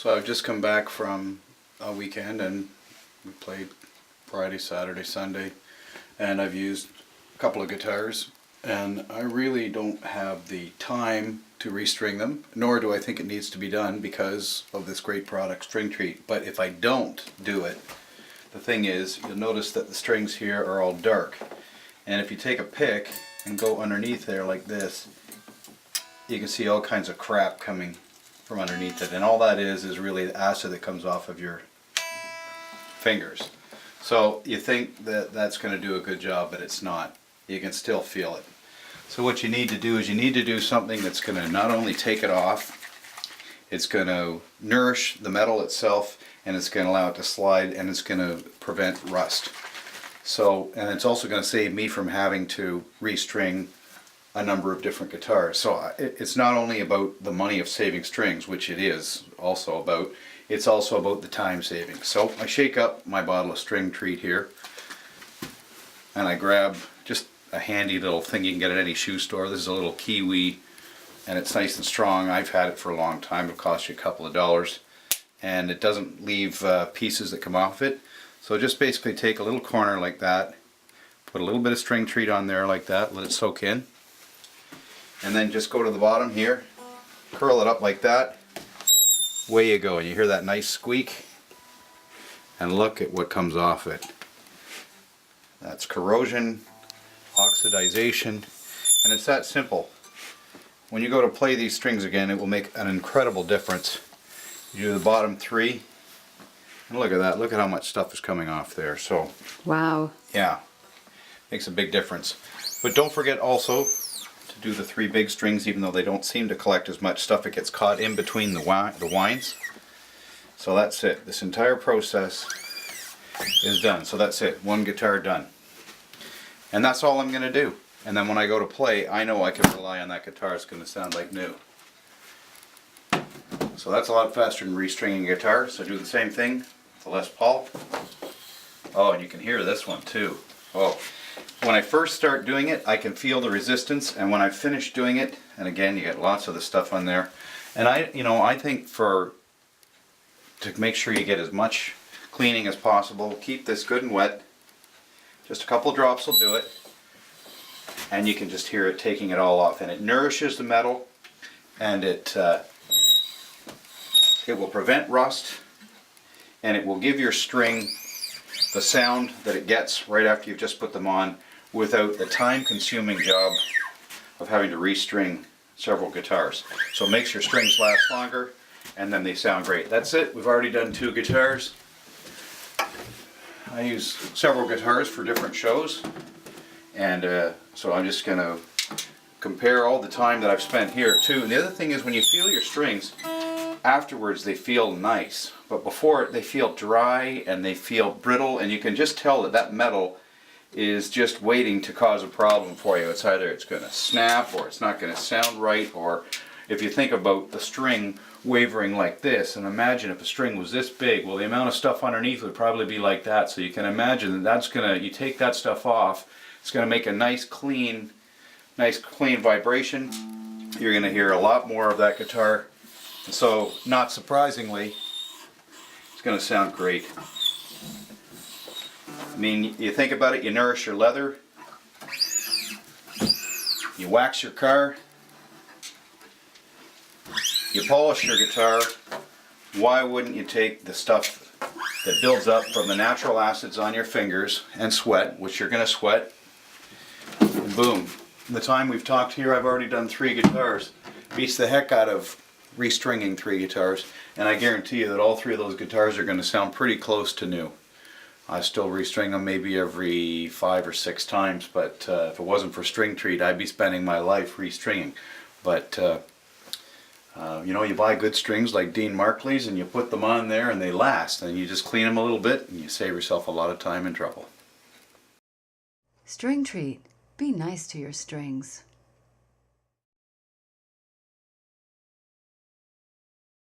So I've just come back from a weekend and we played Friday, Saturday, Sunday, and I've used a couple of guitars, and I really don't have the time to restring them, nor do I think it needs to be done because of this great product, Stringtreat. But if I don't do it, the thing is, you'll notice that the strings here are all dark. And if you take a pick and go underneath there like this, you can see all kinds of crap coming from underneath it. And all that is really the acid that comes off of your fingers. So you think that that's going to do a good job, but it's not. You can still feel it. So what you need to do is you need to do something that's going to not only take it off, it's going to nourish the metal itself, and it's going to allow it to slide, and it's going to prevent rust. So, and it's also going to save me from having to restring a number of different guitars. So it's not only about the money of saving strings, which it is also about, it's also about the time saving. So I shake up my bottle of Stringtreat here, and I grab just a handy little thing you can get at any shoe store. This is a little kiwi, and it's nice and strong. I've had it for a long time. It'll cost you a couple of dollars, and it doesn't leave pieces that come off it. So just basically take a little corner like that, put a little bit of Stringtreat on there like that, let it soak in, and then just go to the bottom here, curl it up like that. Away you go, and you hear that nice squeak, and look at what comes off it. That's corrosion, oxidization, and it's that simple. When you go to play these strings again, it will make an incredible difference. You do the bottom three, and look at that, look at how much stuff is coming off there. So wow, yeah, makes a big difference. But don't forget also to do the three big strings, even though they don't seem to collect as much stuff. It gets caught in between the wines. So that's it. This entire process is done. So that's it. One guitar done. And that's all I'm going to do. And then when I go to play, I know I can rely on that guitar. It's going to sound like new. So that's a lot faster than restringing a guitar. So do the same thing with the Les Paul. Oh, and you can hear this one too. Oh. When I first start doing it, I can feel the resistance, and when I finish doing it, and again, you get lots of the stuff on there, and I think to make sure you get as much cleaning as possible, keep this good and wet. Just a couple drops will do it, and you can just hear it taking it all off, and it nourishes the metal, and it will prevent rust, and it will give your string the sound that it gets right after you've just put them on, without the time-consuming job of having to restring several guitars. So it makes your strings last longer, and then they sound great. That's it. We've already done 2 guitars. I use several guitars for different shows, and so I'm just going to compare all the time that I've spent here too. And the other thing is, when you feel your strings, afterwards they feel nice, but before they feel dry and they feel brittle, and you can just tell that that metal is just waiting to cause a problem for you. It's either it's going to snap, or it's not going to sound right, or if you think about the string wavering like this, and imagine if a string was this big, well, the amount of stuff underneath would probably be like that. So you can imagine that that's going to, you take that stuff off, it's going to make a nice clean vibration. You're going to hear a lot more of that guitar. So, not surprisingly, it's going to sound great. I mean, you think about it, you nourish your leather, you wax your car, you polish your guitar. Why wouldn't you take the stuff that builds up from the natural acids on your fingers and sweat, which you're going to sweat, and boom. In the time we've talked here, I've already done 3 guitars. Beats the heck out of restringing 3 guitars, and I guarantee you that all 3 of those guitars are going to sound pretty close to new. I still restring them maybe every 5 or 6 times, but if it wasn't for Stringtreat, I'd be spending my life restringing. But you buy good strings like Dean Markley's, and you put them on there and they last, and you just clean them a little bit and you save yourself a lot of time and trouble. Stringtreat. Be nice to your strings.